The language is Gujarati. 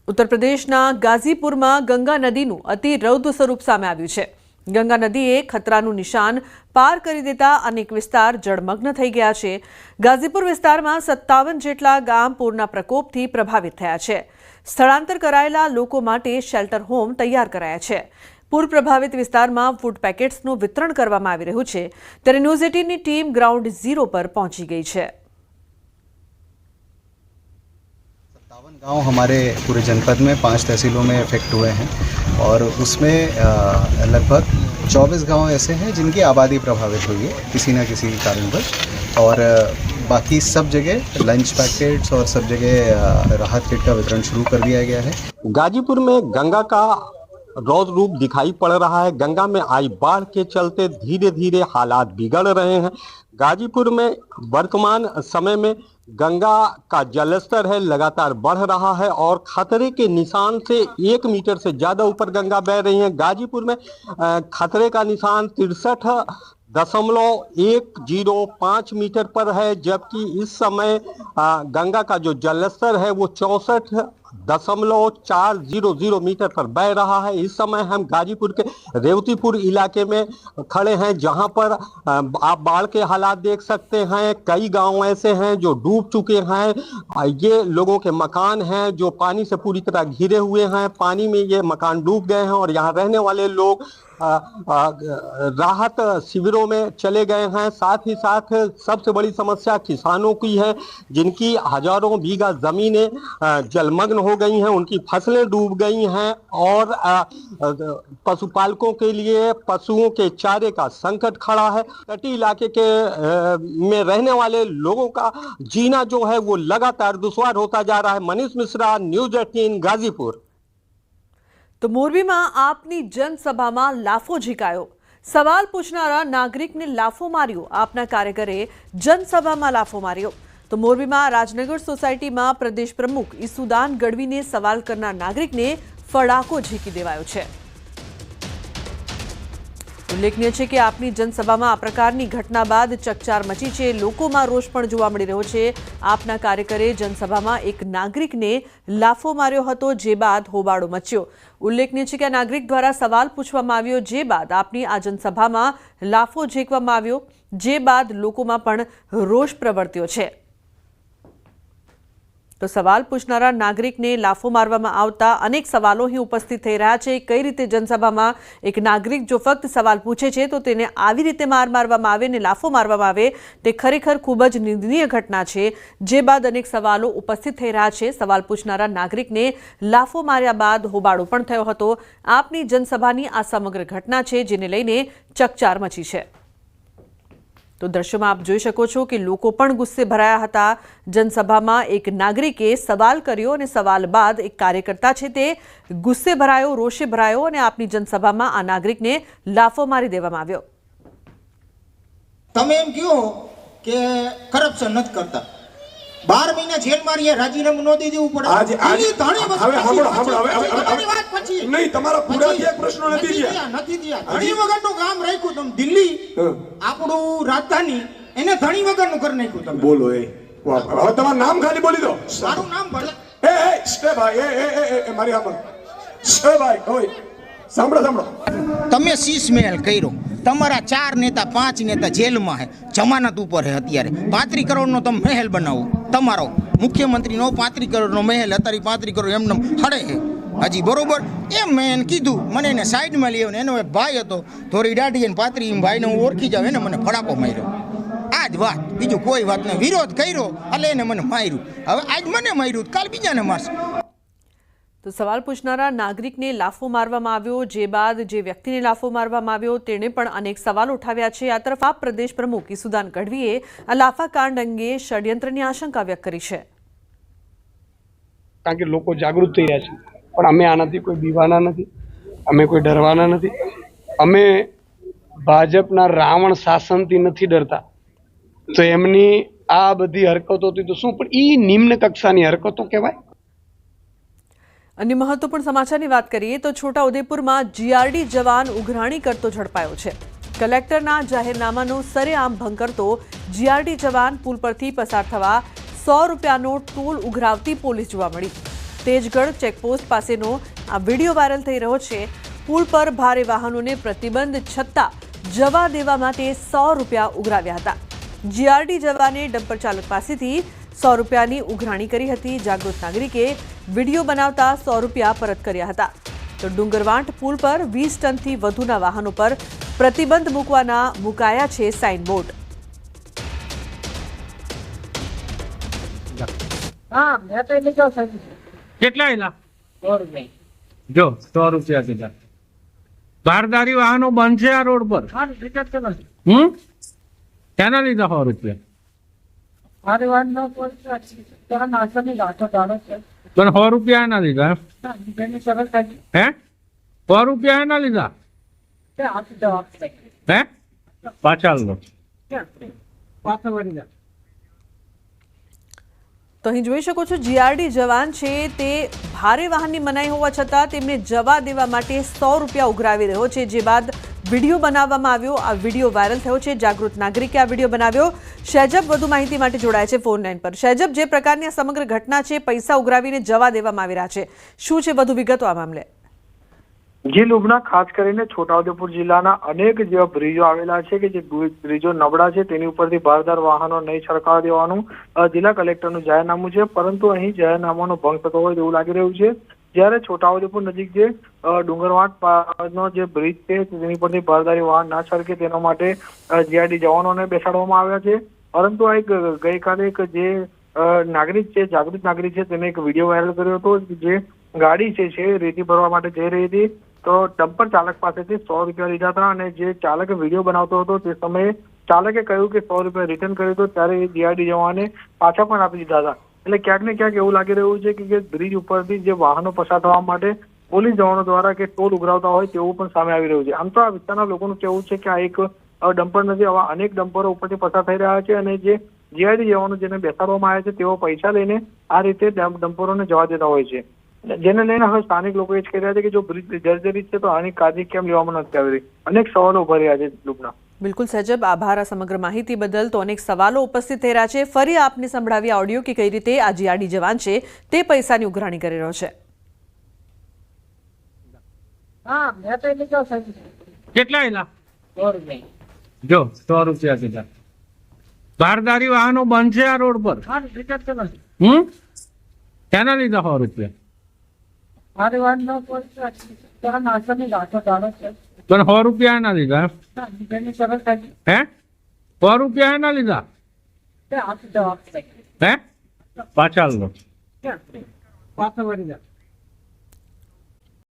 उत्तर प्रदेशना गाजीपुरमां गंगा नदीનું અતિ રૌદ્ર સ્વરૂપ સામે આવ્યું છે। ગંગા નદીએ ખતરાનું નિશાન પાર કરી દેતા અનેક વિસ્તાર જળમગ્ન થઈ ગયા છે। ગાજીપુર વિસ્તારમાં 57 જેટલા ગામ પૂરના પ્રકોપથી પ્રભાવિત થયા છે। સ્થળાંતર કરાયેલા લોકો માટે શેલ્ટર હોમ તૈયાર કરાયા છે। પૂર પ્રભાવિત વિસ્તારમાં ફૂડ પેકેટ્સનું વિતરણ કરવામાં આવી રહ્યું છે, ત્યારે ન્યૂઝ 18ની ટીમ ગ્રાઉન્ડ ઝીરો પર પહોંચી ગઈ છે। गांव हमारे पूरे जनपद में 5 तहसीलों में इफेक्ट हुए हैं और उसमें लगभग 24 गांव ऐसे हैं जिनकी आबादी प्रभावित हुई है किसी न किसी कारणवश, और बाकी सब जगह लंच पैकेट्स और सब जगह राहत किट का वितरण शुरू कर दिया गया है। गाजीपुर में गंगा का रौद्र रूप दिखाई पड़ रहा है। गंगा में आई बाढ़ के चलते धीरे धीरे हालात बिगड़ रहे हैं। गाजीपुर में वर्तमान समय में गंगा का जलस्तर है लगातार बढ़ रहा है और खतरे के निशान से 1 मीटर से ज्यादा ऊपर गंगा बह रही है। गाजीपुर में खतरे का निशान 63.105 मीटर पर है, जबकि इस समय गंगा का जो जलस्तर है वो 64.400 मीटर पर बह रहा है। इस समय हम गाजीपुर के रेवतीपुर इलाके में खड़े हैं, जहां पर आप बाढ़ के हालात देख सकते हैं। कई गांव ऐसे हैं जो डूब चुके हैं। ये लोगों के मकान हैं जो पानी से पूरी तरह घिरे हुए हैं। पानी में ये मकान डूब गए हैं और यहाँ रहने वाले लोग राहत शिविरों में चले गए हैं। साथ ही साथ सबसे बड़ी समस्या किसानों की है, जिनकी हजारों बीघा जमीनें जलमग्न हो गई हैं, उनकी फसलें डूब गई हैं और पशुपालकों के लिए पशुओं के चारे का संकट खड़ा है। तटीय इलाके के में रहने वाले लोगों का जीना जो है वो लगातार दुश्वार होता जा रहा है। मनीष मिश्रा, न्यूज़ 18 गाजीपुर। तो मोरबी में आपनी जनसभा में लाफो झीकायो। सवाल पूछनारा नागरिक ने लाफो मार्यो। आपना कार्यकरे जनसभा में लाफो मार्यो। तो मोरबी में राजनगर सोसायटी में प्रदेश प्रमुख ईसुदान गढ़वी ने सवाल करना नागरिक ने फड़ाको झीकी देवायो छे। उल्लेखनीय है कि आपनी जनसभा में आ प्रकारनी घटना बाद चकचार मची है। लोगों में रोष पण जोवा मळी रह्यो छे। आपना कार्यकरे जनसभा में एक नागरिक ने लाफो मार्यो हतो, जे बाद होबाळो मच्यो। उल्लेखनीय है कि आ नागरिक द्वारा सवाल पूछवामां आव्यो, जे बाद आपनी आ जनसभा में लाफो झेकवामां आव्यो, जे बाद लोगों में पण रोष प्रवर्त्यो छे। तो सवाल पूछनारा नागरिक ने लाफो मारवामां आवता अनेक सवालों ही उपस्थित थई रह्या छे। कई रीते जनसभा में एक नागरिक जो फक्त सवाल पूछे छे तो तेने आवी रीते मार मारवामां आवे ने लाफो मारवामां आवे ते खरेखर खूब ज निंदनीय घटना छे। जे बाद अनेक सवालों उपस्थित थई रह्या छे। सवाल पूछनारा नागरिक ने लाफो मार्या बाद होबाळो पण थयो हतो। आपनी जनसभानी आ समग्र घटना छे, जेने लईने चकचार मची छे। तो दृश्य में आप જોઈ શકો છો कि લોકો પણ ગુસ્સે ભરાયા હતા। जनसभा में एक नागरिके सवाल कर्यो અને सवाल बाद एक कार्यकर्ता છે તે ગુસ્સે ભરાયો, રોષે ભરાયો અને આપની जनसभा में आ नागरिकने લાફો मारी દેવામાં આવ્યો। તમે એમ કહો કે કરપ્શન નથી કરતા, 12 મહિના જેલ માં રહ્યા, રાજીનામું ન દઈ દેવું પડે। આજે નહીં તમારા પૂરા એક પ્રશ્ન નથી દિયા ધણી વગરનું કામ રાખ્યું તમે। દિલ્હી આપણું રાજધાની એને ધણી વગરનું કરી નાખ્યું તમે। બોલો એ હવે તમારું નામ ખાલી બોલી દો। મારું નામ ભલે એ સ્ટે ભાઈ એ મારી સાંભળ સ્ટે ભાઈ ઓય સાંભળો તમે શીશ મહેલ કર્યો, તમારા 4 નેતા 5 નેતા જેલમાં હે, જમાનત ઉપર હે। અત્યારે 35 કરોડનો તમે મહેલ બનાવો, તમારો મુખ્યમંત્રીનો 35 કરોડનો મહેલ અત્યારે 35 કરોડ એમને હડે હે હજી, બરોબર? એમ મેં એને કીધું, મને એને સાઈડમાં લઈ આવ્યો ને એનો એક ભાઈ હતો થોડી દાઢી અને પાતરી, ભાઈને હું ઓળખી જાઉં, એને મને ફડાકો માર્યો। આ જ વાત, બીજું કોઈ વાત નહીં। વિરોધ કર્યો એટલે એને મને માર્યું। હવે આજ મને માર્યું, કાલ બીજાને મારશે। तो सवाल पूछनारा नागरिकने लाफो मारवामां आव्यो, जे बाद जे व्यक्तिने लाफो मारवामां आव्यो तेणे पण अनेक सवाल उठाव्या छे। आ तरफ आप प्रदेश प्रमुख ईसुदान गढ़वीए आ लाफाकांड अंगे षड्यंत्रनी आशंका व्यक्त करी छे। कारण के लोको जागृत थई रह्या छे, पण अमे आनाथी कोई बीवाना नथी, अमे कोई डरवाना नथी। अमे भाजपना रावण शासनथी नथी डरता। तो एमनी आ बधी हरकतोथी तो शुं, पण ई निम्न कक्षानी हरकतो कहेवाय। अन्य महत्वपूर्ण समाचारनी बात करिए तो छोटाउदेपुर में जीआरडी जवान उघराणी करतो झड़पायो छे। कलेक्टरना जाहेरनामानो सरेआम भंग करतो जीआरडी जवान पुल परथी पसार थवा 100 રૂપિયાનો ટોલ ઉઘરાવતી પોલીસ જોવા મળી। તેજગઢ ચેકપોસ્ટ પાસેનો આ વિડીયો વાયરલ થઈ રહ્યો છે। પુલ પર ભારે વાહનોને પ્રતિબંધ છતાં જવા દેવા માટે 100 રૂપિયા ઉઘરાવ્યા હતા। જીઆરડી જવાને ડમ્પર ચાલક પાસેથી 100 રૂપિયાની ઉઘરાણી કરી હતી। જાગૃત નાગરિકે વિડીયો બનાવતા 100 રૂપિયા પરત કર્યા હતા। તો ડુંગરવાંટ પુલ પર 20 ટનથી વધુના વાહનો પર પ્રતિબંધ મુકાયા છે સાઇનબોર્ડ। કેટલા એલા જો 100 રૂપિયા કીધા। બારદારી વાહનો બંધ છે આ રોડ પર। ક્યાંના લીધા 100 રૂપિયા? પણ 100 રૂપિયા એના લીધા હે? 100 રૂપિયા એના લીધા હે? પાછા લો। તો અહીં જોઈ શકો છો જીઆરડી જવાન છે તે ભારે વાહનની મનાઈ હોવા છતાં તેમને જવા દેવા માટે 100 રૂપિયા ઉઘરાવી રહ્યો છે। જે બાદ વિડીયો બનાવવામાં આવ્યો। આ વિડીયો વાયરલ થયો છે। જાગૃત નાગરિકે આ વિડીયો બનાવ્યો। શેજબ વધુ માહિતી માટે જોડાય છે ફોન લાઈન પર। શેજબ, જે પ્રકારની આ સમગ્ર ઘટના છે, પૈસા ઉઘરાવીને જવા દેવામાં આવી રહ્યા છે, શું છે વધુ વિગતો આ મામલે? જે લુબના ખાસ કરીને છોટાઉદેપુર જિલ્લાના અનેક જેવા બ્રિજો આવેલા છે કે જે બ્રિજો નબળા છે તેની ઉપરથી ભારદાર વાહનો નહીં છલકાવા દેવાનું જિલ્લા કલેક્ટરનું જાહેરનામું છે, પરંતુ અહીં જાહેરનામાનો ભંગ થતો હોય તેવું લાગી રહ્યું છે। જ્યારે છોટાઉદેપુર નજીક જે ડુંગરવાંટનો જે બ્રિજ છે તેની પરથી ભારદારી વાહન ના છલકે તેના માટે જીઆરડી જવાનોને બેસાડવામાં આવ્યા છે। પરંતુ આ ગઈકાલે એક જે નાગરિક છે, જાગૃત નાગરિક છે, તેને એક વિડીયો વાયરલ કર્યો હતો। જે ગાડી છે રેતી ભરવા માટે જઈ રહી હતી, તો ડમ્પર ચાલક પાસેથી 100 રૂપિયા લીધા હતા અને જે ચાલકે વિડીયો બનાવતો હતો તે સમયે ચાલકે કહ્યું કે 100 રૂપિયા રિટર્ન કર્યો હતો, ત્યારે એ જીઆરડી જવાને પાછા પણ આપી દીધા હતા। એટલે ક્યાંક ને ક્યાંક એવું લાગી રહ્યું છે કે બ્રિજ ઉપરથી જે વાહનો પસાર થવા માટે પોલીસ જવાનો દ્વારા કે ટોલ ઉઘરાવતા હોય તેવું પણ સામે આવી રહ્યું છે। આમ તો આ વિસ્તારના લોકોનું કહેવું છે કે આ એક ડમ્પર નથી, આવા અનેક ડમ્પરો ઉપરથી પસાર થઈ રહ્યા છે અને જે જીઆરડી જવાનો જેને બેસાડવામાં આવ્યા છે તેઓ પૈસા લઈને આ રીતે ડમ્પરોને જવા દેતા હોય છે। જેને લઈને હવે સ્થાનિક લોકો એ જ કહી રહ્યા છે કે જો બ્રિજ જર્જરિત છે તો આની કાળજી કેમ લેવામાં નથી આવી રહી। અનેક સવાલો ઉભા રહ્યા છે લુબના। બિલકુલ સજબ, આભાર આ સમગ્ર માહિતી બદલ। તો અનેક સવાલો ઉપસ્થિત થઈ રહ્યા છે। ફરી આપને સંભળાવી ઓડિયો કે કઈ રીતે આ જીઆરડી જવાન છે તે પૈસાની ઉઘરાણી કરી રહ્યો છે। કેટલા એલા જો 100 રૂપિયા કીધા। બારદારી વાહનો બંધ છે આ રોડ પર। ક્યાંના લીધા 100 રૂપિયા? પણ 100 રૂપિયા એના લીધા હે? 100 રૂપિયા એના લીધા હે? પાછા લો।